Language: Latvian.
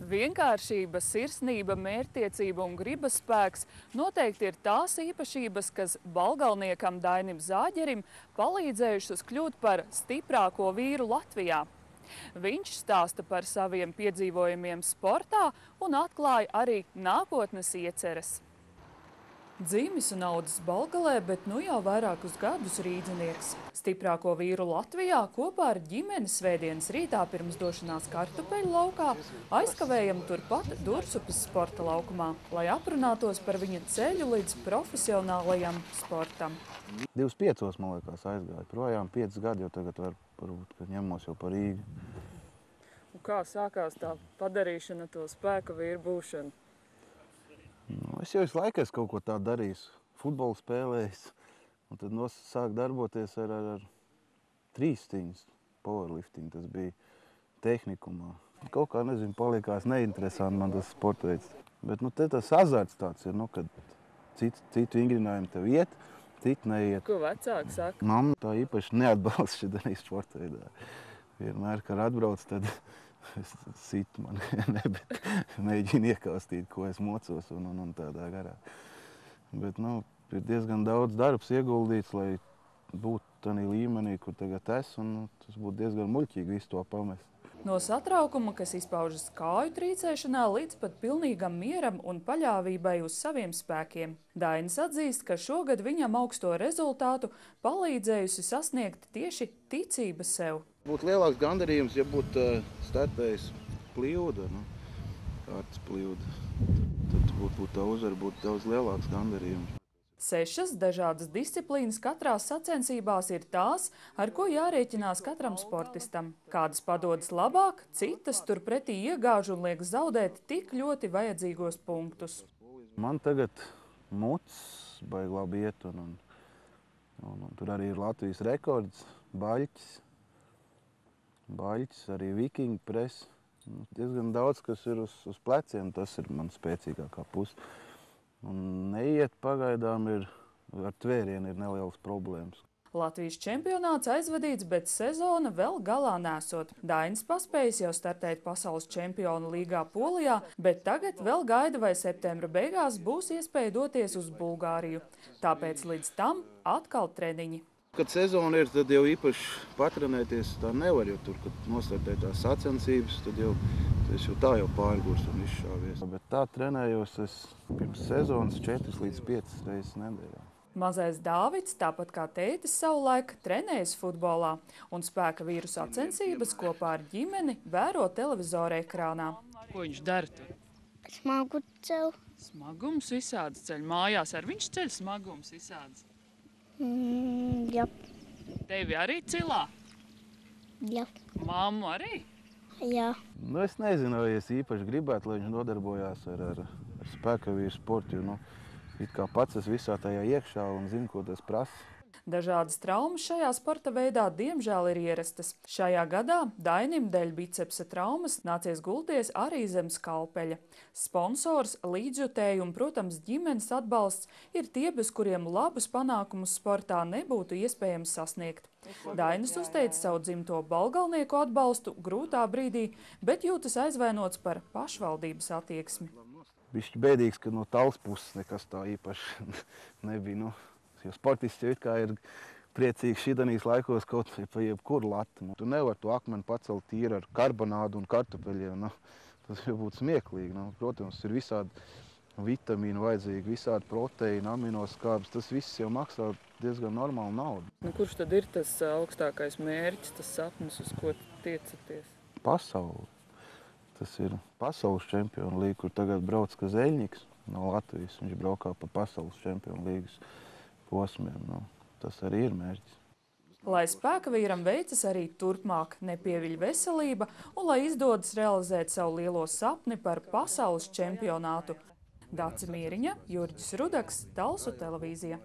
Vienkāršība, sirsnība, mērķtiecība un gribas spēks noteikti ir tās īpašības, kas balgalniekam Dainim Zāģerim palīdzējušas kļūt par stiprāko vīru Latvijā. Viņš stāsta par saviem piedzīvojumiem sportā un atklāja arī nākotnes ieceres. Dzīmis un audzis Balgalē, bet nu jau vairākus gadus rīdzinieks. Stiprāko vīru Latvijā kopā ar ģimeni svētdienas rītā pirms došanās Kartupeļu laukā aizkavējam turpat Dursupes sporta laukumā, lai aprunātos par viņa ceļu līdz profesionālajam sportam. 25, man liekas, aizgāju projām 5 gadi, jo tagad varbūt, kad ņemos jau par Rīgu. Un kā sākās tā padarīšana, to spēka vīru būšanu? Es jau visu laiku kaut ko tādu darīju, futbolu spēlējis, un tad sāk darboties ar trīsstiņas, powerlifting, tas bija tehnikumā. Kaut kā, nezinu, palikās neinteresanti man tas sporta veids. Bet te tas azarts tāds ir, kad citu vingrinājumi tev iet, citu neiet. Ko vecāki saka? Mamma tā īpaši neatbalsta šitanī sporta veidā. Vienmēr, kad atbrauc, tad sit man, bet mēģina iekaustīt, ko es mocos un tādā garā. Bet, ir diezgan daudz darbs ieguldīts, lai būtu tādā līmenī, kur tagad esmu, un tas būtu diezgan muļķīgi visu to pamest. No satraukuma, kas izpaužas kāju trīcēšanā, līdz pat pilnīgam mieram un paļāvībai uz saviem spēkiem. Dainis atzīst, ka šogad viņam augsto rezultātu palīdzējusi sasniegt tieši ticība sev. Būtu lielāks gandarījums, ja būtu startējis pļūda, kārtas pļūda. Tad būtu tā uzvara, būtu daudz lielāks gandarījums. 6 dažādas disciplīnas katrās sacensībās ir tās, ar ko jārēķinās katram sportistam. Kādas padodas labāk, citas turpretī iegāž un liek zaudēt tik ļoti vajadzīgos punktus. Man tagad muts baigi labi iet, un tur arī ir Latvijas rekords, baļķis, arī vikingu press. Diezgan daudz, kas ir uz pleciem, tas ir man spēcīgākā puse. Un neiet pagaidām ar tvērienu ir nelielas problēmas. Latvijas čempionāts aizvadīts, bet sezona vēl galā nesot. Dainis paspējis jau startēt pasaules čempionu līgā Polijā, bet tagad vēl gaida, vai septembra beigās būs iespēja doties uz Bulgāriju. Tāpēc līdz tam atkal treniņi. Kad sezona ir, tad jau īpaši patrenēties tā nevar, jo tur, kad nostartē tās sacensības, tad es jau tā pārgurs un izšāvies. Bet tā trenējos es pirms sezonas 4 līdz 5 reizes nedēļā. Mazais Dāvids, tāpat kā tētis savulaik, trenējas futbolā un spēka vīru sacensības kopā ar ģimeni vēro televizora ekrānā. Ko viņš dara tur? Smagu ceļu. Smagums visādas ceļ. Mājās ar viņš ceļ smagums visādas? Jā. Tevi arī cilā? Jā. Mammu arī? Jā. Es nezinu, vai es īpaši gribētu, lai viņš nodarbojās ar spēka vīru sportu, jo it kā pats es visā tajā iekšā un zinu, ko tas prasa. Dažādas traumas šajā sporta veidā diemžēl ir ierastas. Šajā gadā Dainim dēļ bicepsa traumas nācies gulties arī zem skalpeļa. Sponsors, līdzjutēji un, protams, ģimenes atbalsts ir tie, bez kuriem labus panākumus sportā nebūtu iespējams sasniegt. Dainis uzteica savu dzimto balgalnieku atbalstu grūtā brīdī, bet jūtas aizvainots par pašvaldības attieksmi. Bišķi bēdīgs, ka no tāls puses nekas tā īpaši nebija. Jo sportists jau it kā ir priecīgs šitanīs laikos kaut vai pa jebkuru latu. Tu nevari to akmeni pacelt tīri ar karbonādu un kartupeļiem. Tas jau būtu smieklīgi. Protams, ir visādi vitamīni vajadzīgi, visādi proteīni, aminoskābes. Tas viss jau maksā diezgan normālu naudu. Kurš tad ir tas augstākais mērķis, tas sapnis, uz ko tiecaties? Pasauli. Tas ir pasaules čempionu līga, kur tagad brauc Kazeļņiks no Latvijas. Viņš braukā pa pasaules čempionu līgas posmiem. Tas arī ir mērķis. Lai spēka vīram veicas arī turpmāk nepieviļ veselība un lai izdodas realizēt savu lielo sapni par pasaules čempionātu. Dace Mīriņa, Jurģis Rudaks, Talsu televīzija.